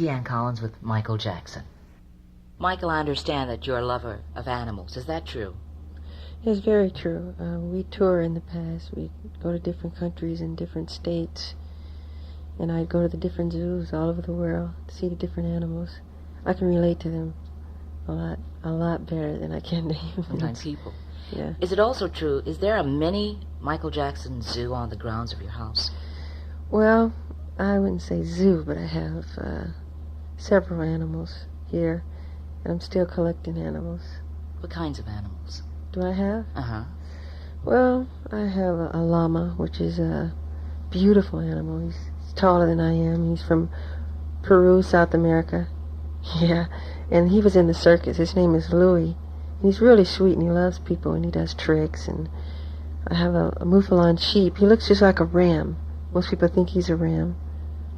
Deanne Collins with Michael Jackson. Michael, I understand that you're a lover of animals. Is that true? It's very true. We tour in the past. We go to different countries and different states. And I'd go to the different zoos all over the world to see the different animals. I can relate to them a lot better than I can to sometimes people. Yeah. Is it also true, is there a mini Michael Jackson zoo on the grounds of your house? Well, I wouldn't say zoo, but I have several animals here, and I'm still collecting animals. What kinds of animals? Do I have? Uh-huh. Well, I have a llama, which is a beautiful animal. He's taller than I am. He's from Peru, South America. Yeah, and he was in the circus. His name is Louis. He's really sweet, and he loves people, and he does tricks. And I have a Mouflon sheep. He looks just like a ram. Most people think he's a ram,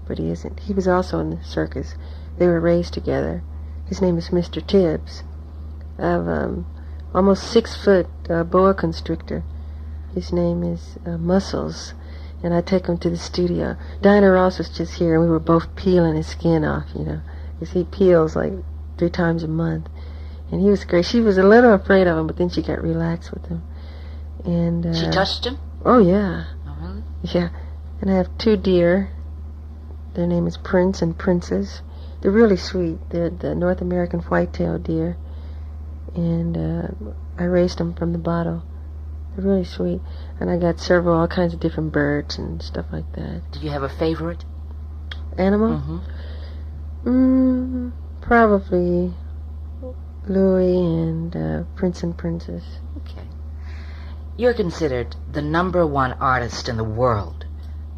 but he isn't. He was also in the circus. They were raised together. His name is Mr. Tibbs. I have almost 6-foot boa constrictor. His name is Muscles, and I take him to the studio. Diana Ross was just here, and we were both peeling his skin off, because he peels like 3 times a month. And he was great. She was a little afraid of him, but then she got relaxed with him. And she touched him? Oh, yeah. Oh, really? Yeah. And I have 2 deer. Their name is Prince and Princess. They're really sweet. They're the North American white-tailed deer. And I raised them from the bottle. They're really sweet. And I got all kinds of different birds and stuff like that. Do you have a favorite animal? Mm-hmm. Probably Louis and Prince and Princess. Okay. You're considered the #1 artist in the world.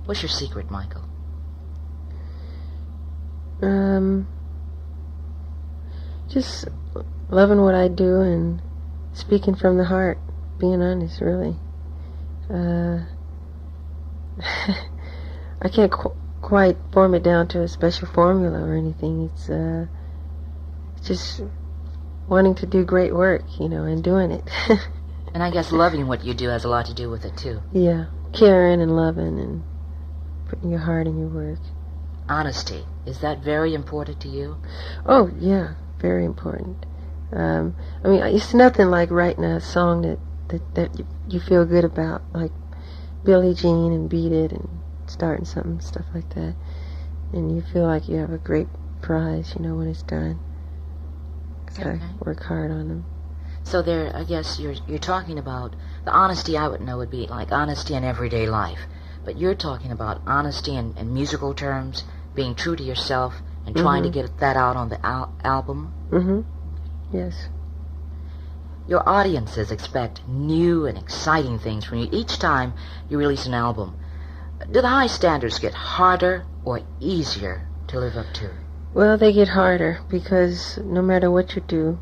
What's your secret, Michael? Just loving what I do and speaking from the heart, being honest, really. I can't quite form it down to a special formula or anything. It's just wanting to do great work, and doing it. And I guess loving what you do has a lot to do with it, too. Yeah, caring and loving and putting your heart in your work. Honesty, is that very important to you? Oh, yeah, very important. It's nothing like writing a song that you feel good about, like Billie Jean and Beat It and starting something, stuff like that. And you feel like you have a great prize, when it's done. Because I work hard on them. So there, I guess you're talking about the honesty I would know would be like honesty in everyday life. But you're talking about honesty in musical terms, being true to yourself and trying to get that out on the album. Mm-hmm. Yes. Your audiences expect new and exciting things from you each time you release an album. Do the high standards get harder or easier to live up to? Well, they get harder because no matter what you do,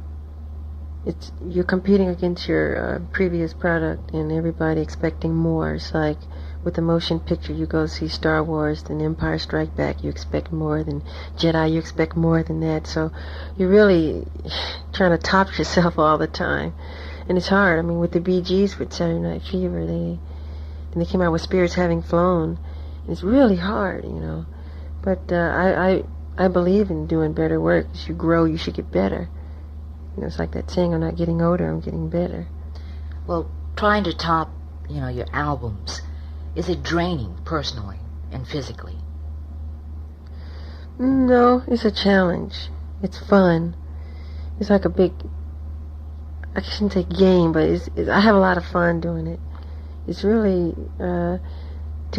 you're competing against your previous product and everybody expecting more. It's like with a motion picture, you go see Star Wars, then Empire Strike Back, you expect more, than Jedi, you expect more than that. So you're really trying to top yourself all the time. And it's hard. With the Bee Gees with Saturday Night Fever, they came out with Spirits Having Flown. It's really hard, But I believe in doing better work. As you grow, you should get better. It's like that saying, I'm not getting older, I'm getting better. Well, trying to top, your albums, is it draining personally and physically? No, it's a challenge. It's fun. It's like a big, I shouldn't say game, but I have a lot of fun doing it. It's really, to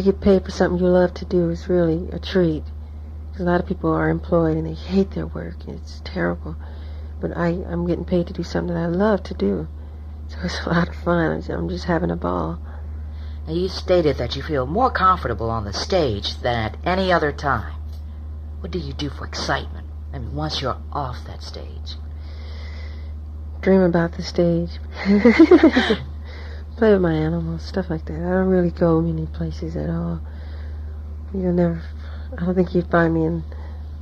get paid for something you love to do is really a treat. Because a lot of people are employed and they hate their work. It's terrible. But I'm getting paid to do something that I love to do. So it's a lot of fun. I'm just having a ball. Now, you stated that you feel more comfortable on the stage than at any other time. What do you do for excitement? Once you're off that stage? Dream about the stage. Play with my animals, stuff like that. I don't really go many places at all. I don't think you'd find me in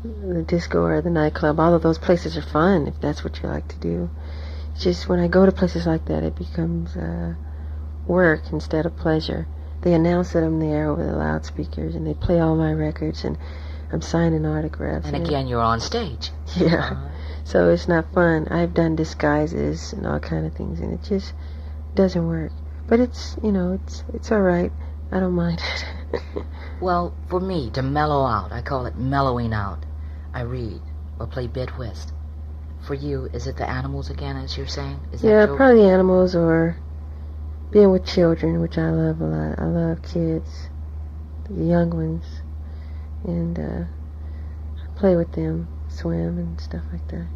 the disco or the nightclub. All of those places are fun if that's what you like to do. It's just when I go to places like that, it becomes work instead of pleasure. They announce that I'm there over the loudspeakers and they play all my records, and I'm signing autographs. And again, you're on stage. Yeah. So it's not fun. I've done disguises and all kind of things, and it just doesn't work. But it's, it's all right. I don't mind it. Well, for me, to mellow out, I call it mellowing out, I read or play bid whist. For you, is it the animals again, as you're saying? Is Yeah, that probably animals or being with children, which I love a lot. I love kids, the young ones, and play with them, swim and stuff like that.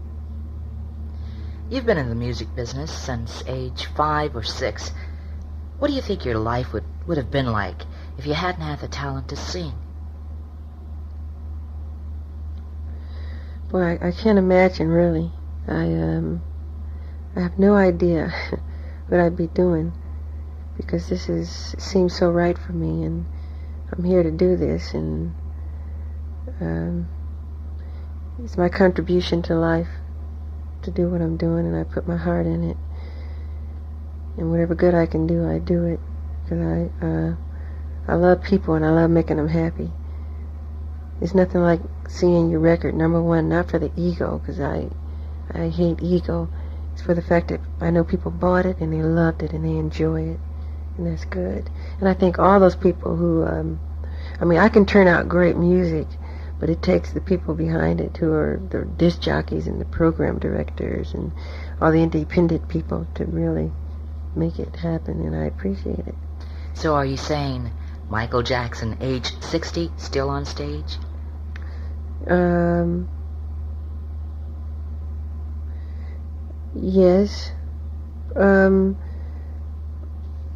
You've been in the music business since age 5 or 6. What do you think your life would have been like if you hadn't had the talent to sing? Boy, I can't imagine, really. I have no idea what I'd be doing, because seems so right for me, and I'm here to do this, and it's my contribution to life to do what I'm doing, and I put my heart in it, and whatever good I can do, I do it, because I love people and I love making them happy. There's nothing like seeing your record #1, not for the ego, because I hate ego. It's for the fact that I know people bought it and they loved it and they enjoy it, and that's good. And I think all those people who, I can turn out great music, but it takes the people behind it, who are the disc jockeys and the program directors and all the independent people, to really make it happen, and I appreciate it. So are you saying Michael Jackson, age 60, still on stage? Yes.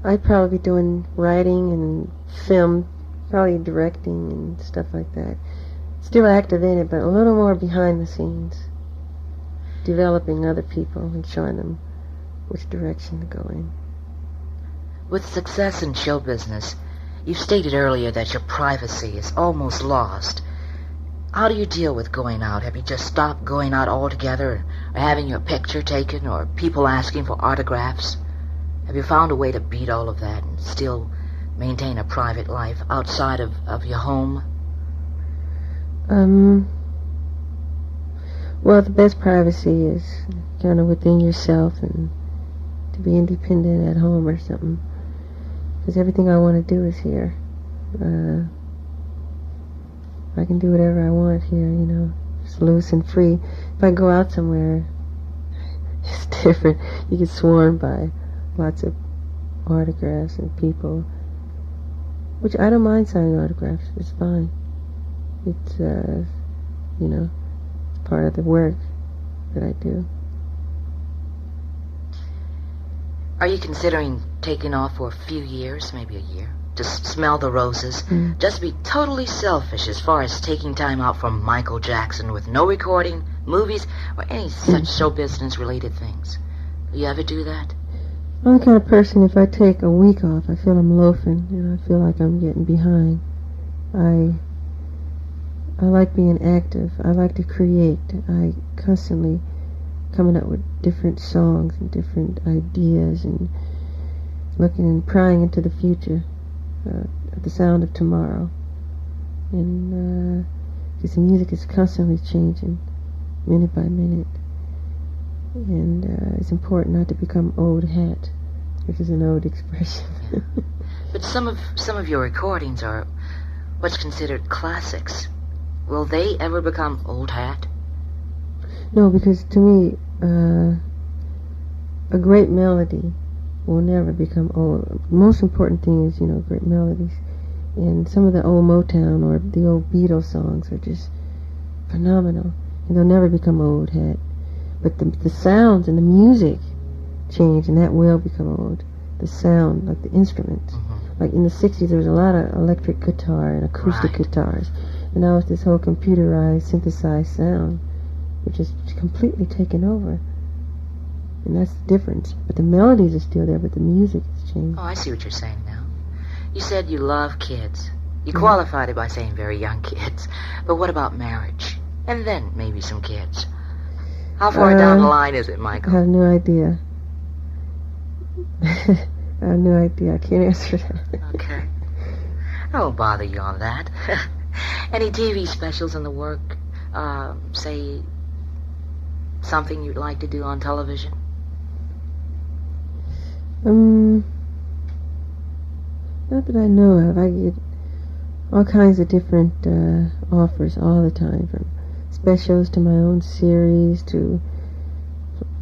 I'd probably be doing writing and film, probably directing and stuff like that. Still active in it, but a little more behind the scenes, developing other people and showing them which direction to go in. With success in show business, you stated earlier that your privacy is almost lost. How do you deal with going out? Have you just stopped going out altogether, or having your picture taken, or people asking for autographs? Have you found a way to beat all of that and still maintain a private life outside of your home? Well, the best privacy is kind of within yourself, and to be independent at home or something, because everything I want to do is here. I can do whatever I want here, just loose and free. If I go out somewhere, it's different. You get swarmed by lots of autographs and people, which I don't mind signing autographs. It's fine. It's, it's part of the work that I do. Are you considering taking off for a few years, maybe a year, to smell the roses? Just be totally selfish as far as taking time out from Michael Jackson with no recording, movies, or any such show business related things. Do you ever do that? I'm the kind of person, if I take a week off, I feel I'm loafing, and I feel like I'm getting behind. I like being active. I like to create. I constantly coming up with different songs and different ideas, and looking and prying into the future, the sound of tomorrow. And because the music is constantly changing, minute by minute. And it's important not to become old hat, which is an old expression. But some of your recordings are what's considered classics. Will they ever become old hat? No, because to me, a great melody will never become old. The most important thing is, great melodies. And some of the old Motown or the old Beatles songs are just phenomenal, and they'll never become old hat. But the sounds and the music change, and that will become old. The sound, like the instruments. Like in the 60s, there was a lot of electric guitar and acoustic guitars. And now it's this whole computerized, synthesized sound, which is completely taken over. And that's the difference. But the melodies are still there, but the music has changed. Oh, I see what you're saying now. You said you love kids. You qualified it by saying very young kids. But what about marriage? And then maybe some kids. How far down the line is it, Michael? I have no idea. I have no idea. I can't answer that. Okay. I won't bother you on that. Any TV specials in the work? Say, something you'd like to do on television? Not that I know of. I get all kinds of different offers all the time, from specials to my own series to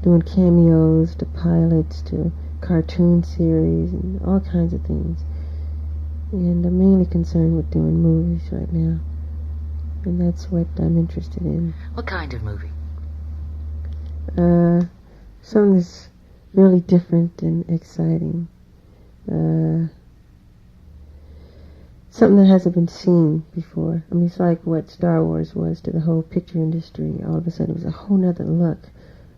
doing cameos to pilots to cartoon series and all kinds of things. And I'm mainly concerned with doing movies right now. And that's what I'm interested in. What kind of movie? Something that's really different and exciting. Something that hasn't been seen before. I mean, it's like what Star Wars was to the whole picture industry. All of a sudden it was a whole nother look,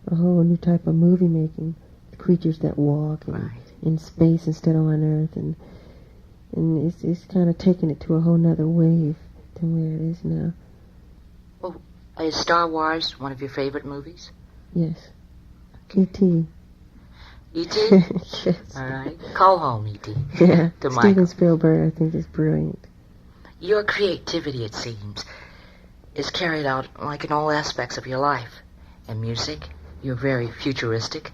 a whole new type of movie making. Creatures that walk and in space instead of on Earth, and it's kind of taking it to a whole nother wave than where it is now. Well, is Star Wars one of your favorite movies? Yes. E.T. E.T.? Yes. All right. Call home, E.T. Yeah. To Steven Michael. Spielberg, I think, is brilliant. Your creativity, it seems, is carried out like in all aspects of your life. In music, you're very futuristic.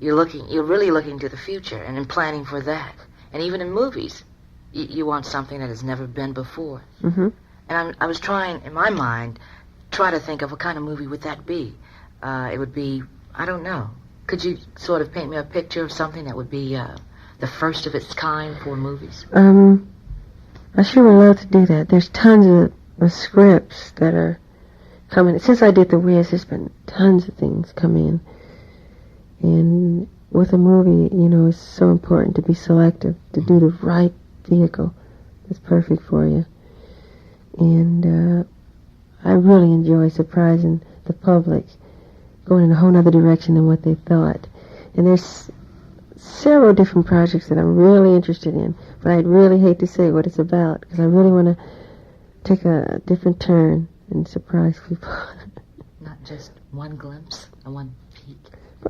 You're really looking to the future and in planning for that. And even in movies, you want something that has never been before. Mm-hmm. And I was trying, in my mind, try to think of what kind of movie would that be. It would be, I don't know. Could you sort of paint me a picture of something that would be the first of its kind for movies? I sure would love to do that. There's tons of scripts that are coming. Since I did The Wiz, there's been tons of things come in. And with a movie, it's so important to be selective, to do the right vehicle that's perfect for you. And I really enjoy surprising the public, going in a whole other direction than what they thought. And there's several different projects that I'm really interested in, but I'd really hate to say what it's about, because I really want to take a different turn and surprise people. Not just one glimpse and one peek.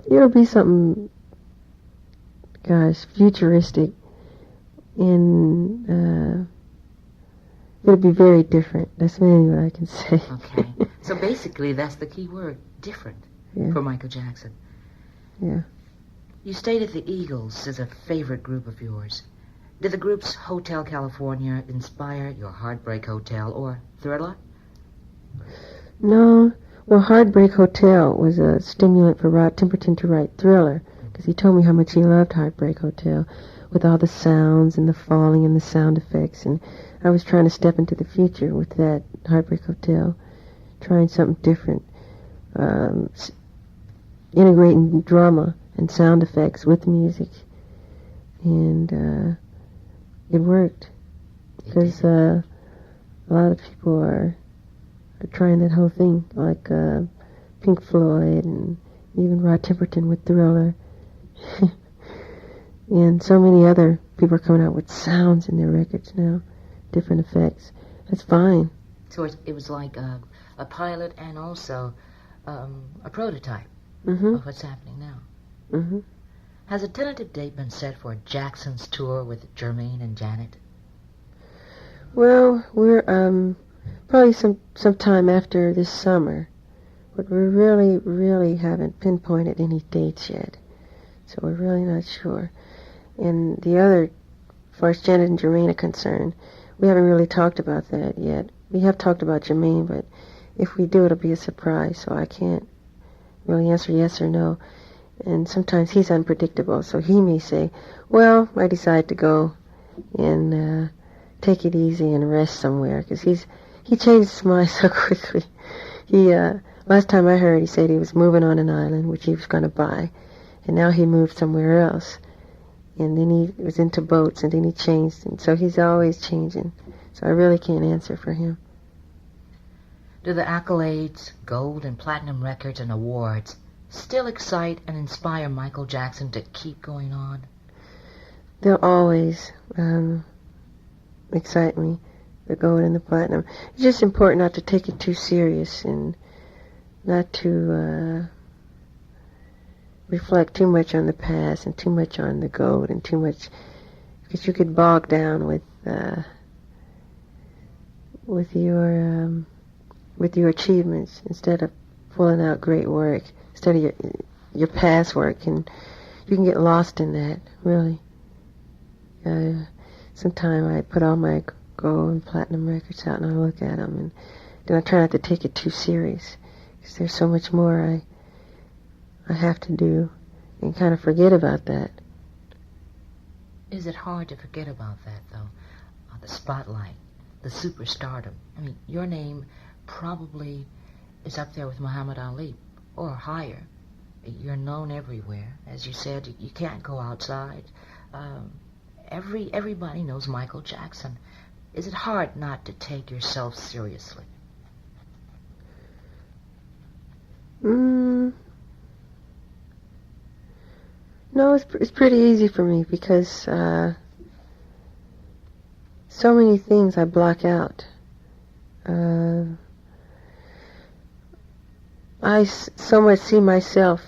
It'll be something, futuristic, and it'll be very different. That's mainly what I can say. Okay. So basically, that's the key word, different, for Michael Jackson. Yeah. You stated the Eagles is a favorite group of yours. Did the groups Hotel California inspire your Heartbreak Hotel or Thriller? No. Well, Heartbreak Hotel was a stimulant for Rod Temperton to write Thriller, because he told me how much he loved Heartbreak Hotel, with all the sounds and the falling and the sound effects. And I was trying to step into the future with that Heartbreak Hotel, trying something different, integrating drama and sound effects with music. And it worked, because a lot of people are trying that whole thing, like Pink Floyd and even Rod Temperton with Thriller. And so many other people are coming out with sounds in their records now, different effects. That's fine. So it was like a pilot and also a prototype Mm-hmm. of what's happening now. Mm-hmm. Has a tentative date been set for Jackson's tour with Jermaine and Janet? Well, we're probably sometime after this summer, but we really haven't pinpointed any dates yet, so we're really not sure. And the other, as far as Janet and Jermaine are concerned, we haven't really talked about that yet. We have talked about Jermaine, but if we do, it'll be a surprise, so I can't really answer yes or no. And sometimes he's unpredictable, so he may say, well, I decide to go and take it easy and rest somewhere, because he changed his mind so quickly. He last time I heard, he said he was moving on an island which he was going to buy, and now he moved somewhere else. And then he was into boats, and then he changed, and so he's always changing. So I really can't answer for him. Do the accolades, gold and platinum records and awards still excite and inspire Michael Jackson to keep going on? They'll always excite me, the gold and the platinum. It's just important not to take it too serious and not to reflect too much on the past and too much on the gold and too much, because you could bog down with with your achievements instead of pulling out great work, instead of your past work, and you can get lost in that, really. Sometime I put all my gold and platinum records out and I look at them, and then I try not to take it too serious, because there's so much more I have to do, and kind of forget about that. Is it hard to forget about that, though? The spotlight, the superstardom. I mean, your name probably is up there with Muhammad Ali, or higher. You're known everywhere. As you said, you can't go outside. Everybody knows Michael Jackson. Is it hard not to take yourself seriously? No, it's pretty easy for me, because so many things I block out. I so much see myself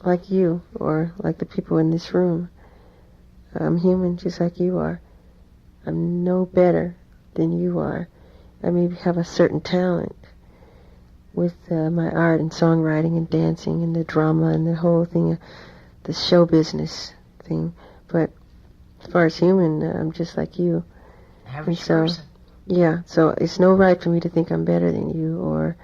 like you, or like the people in this room. I'm human just like you are. I'm no better than you are. I maybe have a certain talent with my art and songwriting and dancing and the drama and the whole thing, the show business thing. But as far as human, I'm just like you. Average person. Yeah, so it's no right for me to think I'm better than you, or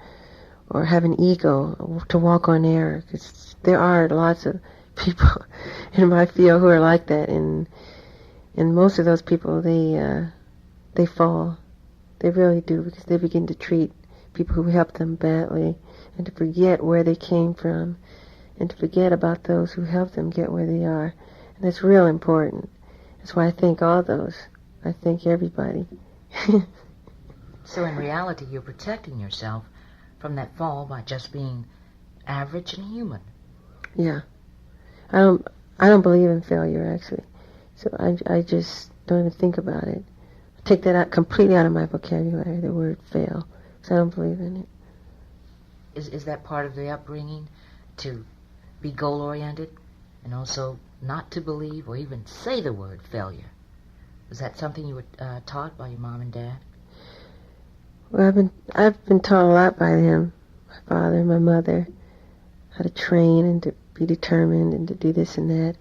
have an ego, to walk on air, because there are lots of people in my field who are like that, and most of those people, they fall. They really do, because they begin to treat people who helped them badly, and to forget where they came from, and to forget about those who helped them get where they are. And that's real important. That's why I thank all those. I thank everybody. So in reality, you're protecting yourself from that fall by just being average and human. Yeah. I don't believe in failure, actually. So I just don't even think about it. I take that out completely out of my vocabulary, the word fail, because I don't believe in it. Is that part of the upbringing, to be goal-oriented and also not to believe or even say the word failure? Was that something you were taught by your mom and dad? Well, I've been taught a lot by them, my father and my mother, how to train and to be determined and to do this and that.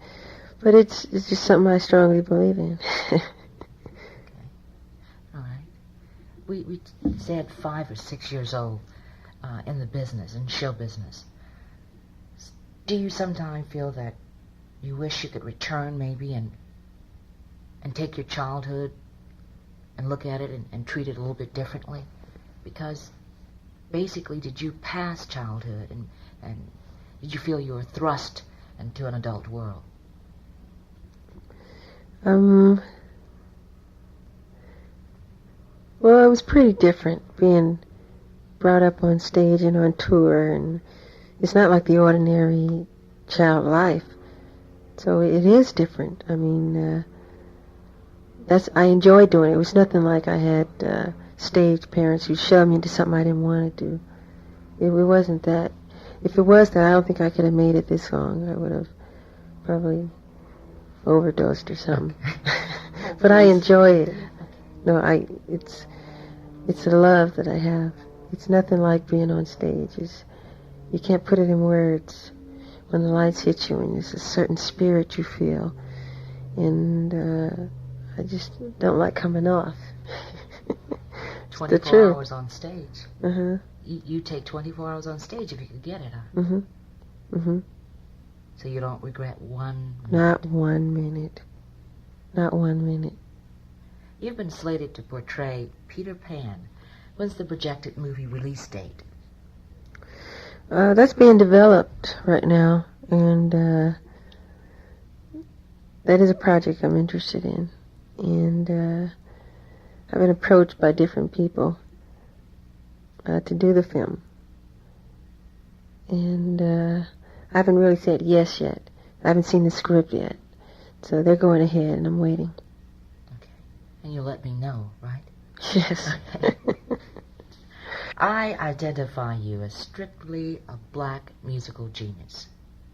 But it's just something I strongly believe in. Okay. All right. We said 5 or 6 years old in the business, in show business. Do you sometimes feel that you wish you could return maybe and take your childhood and look at it and treat it a little bit differently? Because basically, did you pass childhood and did you feel you were thrust into an adult world? Well, it was pretty different being brought up on stage and on tour, and it's not like the ordinary child life. So it is different. I mean, I enjoyed doing it. It was nothing like I had stage parents who shoved me into something I didn't want to do. It wasn't that. If it was that, I don't think I could have made it this long. I would have probably overdosed or something. But I enjoy it. No, it's a love that I have. It's nothing like being on stage. You can't put it in words. When the lights hit you and there's a certain spirit you feel, and I just don't like coming off. 24 hours on stage. Uh-huh. You take 24 hours on stage if you could get it, huh? Mm-hmm. Mm-hmm. So you don't regret one minute? Not 1 minute. Not 1 minute. You've been slated to portray Peter Pan. When's the projected movie release date? That's being developed right now, and that is a project I'm interested in. And I've been approached by different people to do the film. And I haven't really said yes yet. I haven't seen the script yet. So they're going ahead, and I'm waiting. Okay. And you'll let me know, right? Yes. Okay. I identify you as strictly a black musical genius.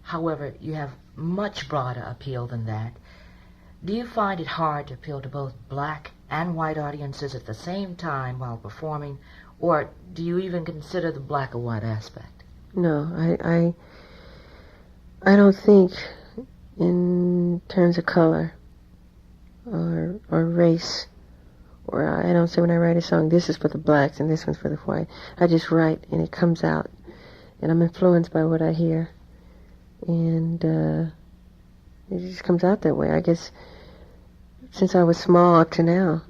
However, you have much broader appeal than that. Do you find it hard to appeal to both black and white audiences at the same time while performing, or do you even consider the black or white aspect? No, I don't think in terms of color or race, or I don't say when I write a song, this is for the blacks and this one's for the white. I just write and it comes out, and I'm influenced by what I hear, and it just comes out that way. I guess since I was small up to now,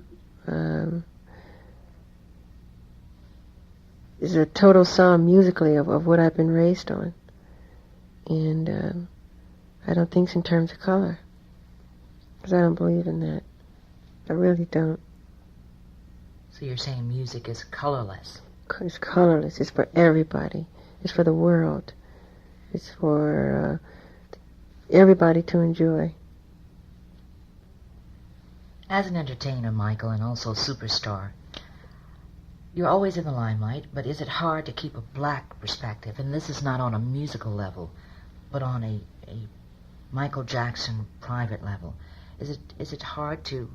is a total sum musically of what I've been raised on, and I don't think in terms of color, because I don't believe in that. I really don't. So you're saying music is colorless? It's colorless. It's for everybody. It's for the world. It's for everybody to enjoy. As an entertainer, Michael, and also superstar, you're always in the limelight, but is it hard to keep a black perspective? And this is not on a musical level, but on a Michael Jackson private level. Is it hard to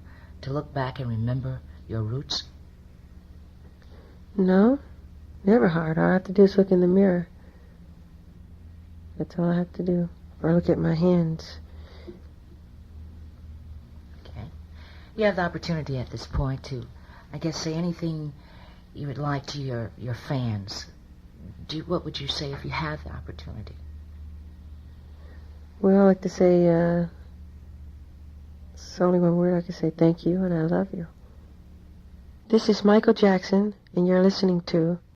look back and remember your roots? No, never hard. All I have to do is look in the mirror. That's all I have to do. Or look at my hands. Okay. You have the opportunity at this point to, I guess, say anything you would like to your fans. What would you say if you had the opportunity? Well, I like to say, it's only one word I can say, thank you and I love you. This is Michael Jackson, and you're listening to